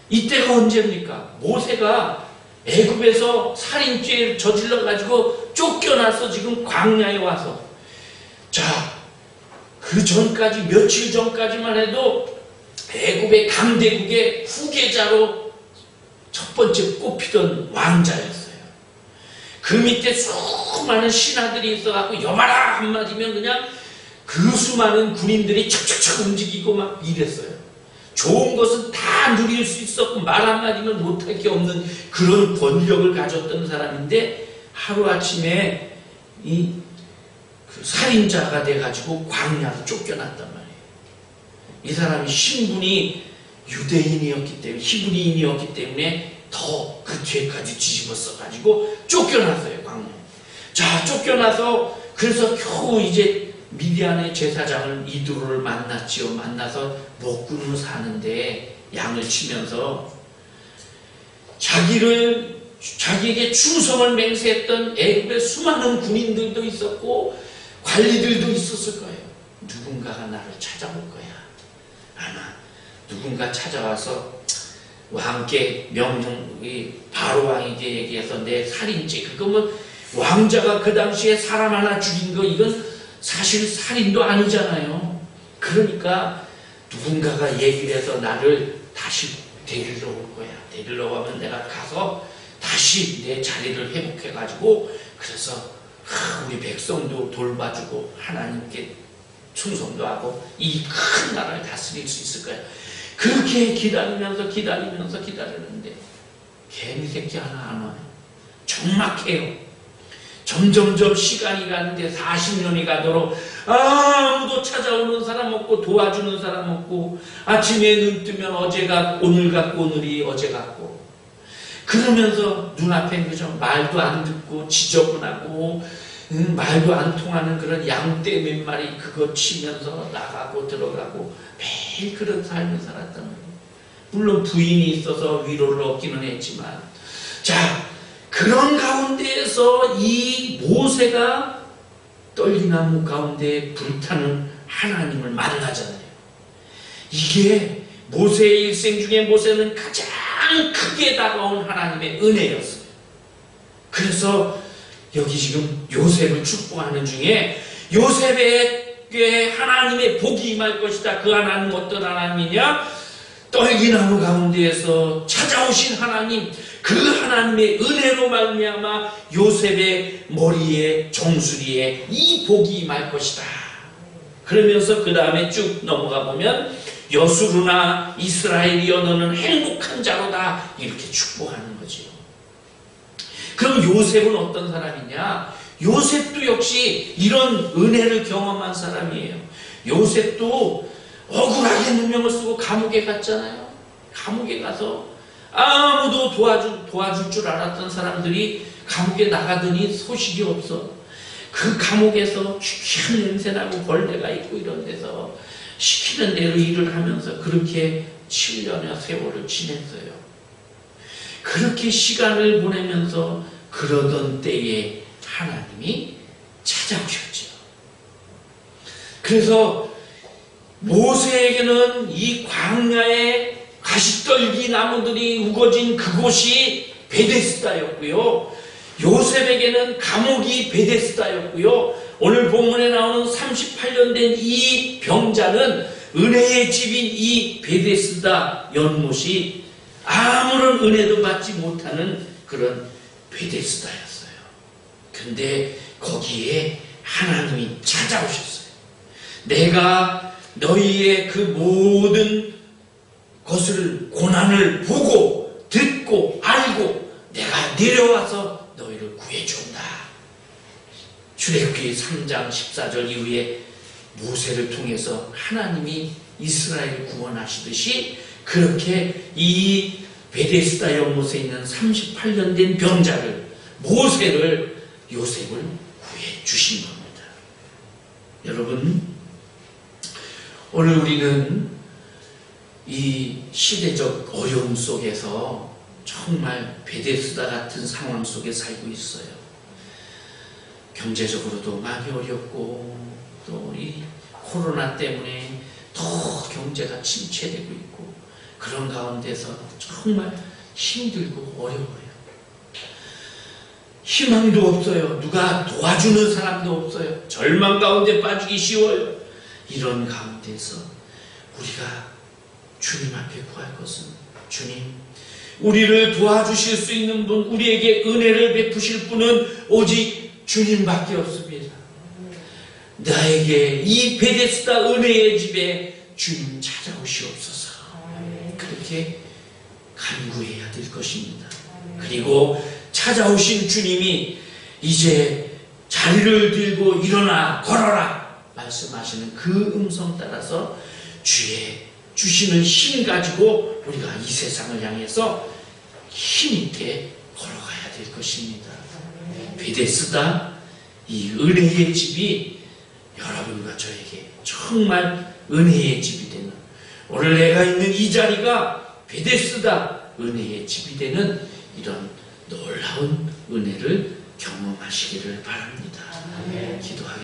이때가 언제입니까? 모세가 애굽에서 살인죄를 저질러가지고 쫓겨나서 지금 광야에 와서, 자, 그 전까지, 며칠 전까지만 해도 애굽의 강대국의 후계자로 첫 번째 꼽히던 왕자였어요. 그 밑에 수많은 신하들이 있어갖고 여봐라 한마디면 그냥 그 수많은 군인들이 척척척 움직이고 막 이랬어요. 좋은 것은 다 누릴 수 있었고 말 한마디면 못할 게 없는 그런 권력을 가졌던 사람인데 하루아침에 그 살인자가 돼가지고 광야로 쫓겨났단 말이에요. 이 사람이 신분이 유대인이었기 때문에, 히브리인이었기 때문에 더 그 죄까지 뒤집어 써가지고 쫓겨났어요, 광야에. 자, 쫓겨나서 그래서 겨우 이제 미디안의 제사장을 이드로를 만났지요. 만나서 먹구름을 사는데 양을 치면서 자기에게 충성을 맹세했던 애굽의 수많은 군인들도 있었고 관리들도 있었을 거예요. 누군가가 나를 찾아올 거야. 아마 누군가 찾아와서 왕께 바로 왕에게 얘기해서 내 살인죄, 그거면 왕자가 그 당시에 사람 하나 죽인 거, 이건 사실 살인도 아니잖아요. 그러니까 누군가가 얘기를 해서 나를 다시 데리러 올 거야. 데리러 가면 내가 가서 다시 내 자리를 회복해가지고, 그래서 우리 백성도 돌봐주고 하나님께 충성도 하고 이 큰 나라를 다스릴 수 있을 거야. 그렇게 기다리면서 기다리는데 개미 새끼 하나 안 와요. 적막해요. 점점점 시간이 가는데 40년이 가도록 아무도 찾아오는 사람 없고 도와주는 사람 없고, 아침에 눈 뜨면 어제 같고 오늘 같고 오늘이 어제 같고, 그러면서 눈앞에 그저 말도 안 듣고 지저분하고 말도 안 통하는 그런 양떼 몇 마리 그거 치면서 나가고 들어가고 매일 그런 삶을 살았단 말이에요. 물론 부인이 있어서 위로를 얻기는 했지만, 자, 그런 가운데에서 이 모세가 떨기나무 가운데 불타는 하나님을 만나잖아요. 이게 모세의 일생 중에 모세는 가장 크게 다가온 하나님의 은혜였어요. 그래서 여기 지금 요셉을 축복하는 중에 요셉에게 하나님의 복이 임할 것이다. 그 하나님은 어떤 하나님이냐? 떨기나무 가운데에서 찾아오신 하나님, 그 하나님의 은혜로 말미암아 요셉의 머리에 정수리에 이 복이 임할 것이다. 그러면서 그 다음에 쭉 넘어가 보면 여수르나 이스라엘이여 너는 행복한 자로다, 이렇게 축복하는 거죠. 그럼 요셉은 어떤 사람이냐? 요셉도 역시 이런 은혜를 경험한 사람이에요. 요셉도 억울하게 누명을 쓰고 감옥에 갔잖아요. 감옥에 가서 아무도 도와줄 줄 알았던 사람들이 감옥에 나가더니 소식이 없어. 그 감옥에서 취한 냄새나고 벌레가 있고 이런 데서 시키는 대로 일을 하면서 그렇게 7년의 세월을 지냈어요. 그렇게 시간을 보내면서 그러던 때에 하나님이 찾아오셨죠. 그래서 모세에게는 이 광야에 가시떨기 나무들이 우거진 그곳이 베데스다였고요. 요셉에게는 감옥이 베데스다였고요. 오늘 본문에 나오는 38년 된 이 병자는 은혜의 집인 이 베데스다 연못이 아무런 은혜도 받지 못하는 그런 베데스다였어요. 근데 거기에 하나님이 찾아오셨어요. 내가 너희의 그 모든 것을 고난을 보고 듣고 알고 내가 내려와서 너희를 구해준다. 출애굽기 3장 14절 이후에 모세를 통해서 하나님이 이스라엘을 구원하시듯이 그렇게 이 베데스다 연못에 있는 38년 된 병자를, 모세를, 요셉을 구해 주신 겁니다. 여러분, 오늘 우리는 이 시대적 어려움 속에서 정말 베데스다 같은 상황 속에 살고 있어요. 경제적으로도 많이 어렵고 또 이 코로나 때문에 더 경제가 침체되고 있고, 그런 가운데서 정말 힘들고 어려워요. 희망도 없어요. 누가 도와주는 사람도 없어요. 절망 가운데 빠지기 쉬워요. 이런 가운데서 우리가 주님 앞에 구할 것은, 주님, 우리를 도와주실 수 있는 분, 우리에게 은혜를 베푸실 분은 오직 주님밖에 없습니다. 나에게 이 베데스다 은혜의 집에 주님 찾아오시옵소서. 그렇게 간구해야 될 것입니다. 그리고 찾아오신 주님이 이제 자리를 들고 일어나 걸어라 말씀하시는 그 음성 따라서 주의 주시는 힘 가지고 우리가 이 세상을 향해서 힘있게 걸어가야 될 것입니다. 베데스다, 이 은혜의 집이 여러분과 저에게 정말 은혜의 집이 되는, 오늘 내가 있는 이 자리가 베데스다 은혜의 집이 되는 이런 놀라운 은혜를 경험하시기를 바랍니다. 기도하겠습니다.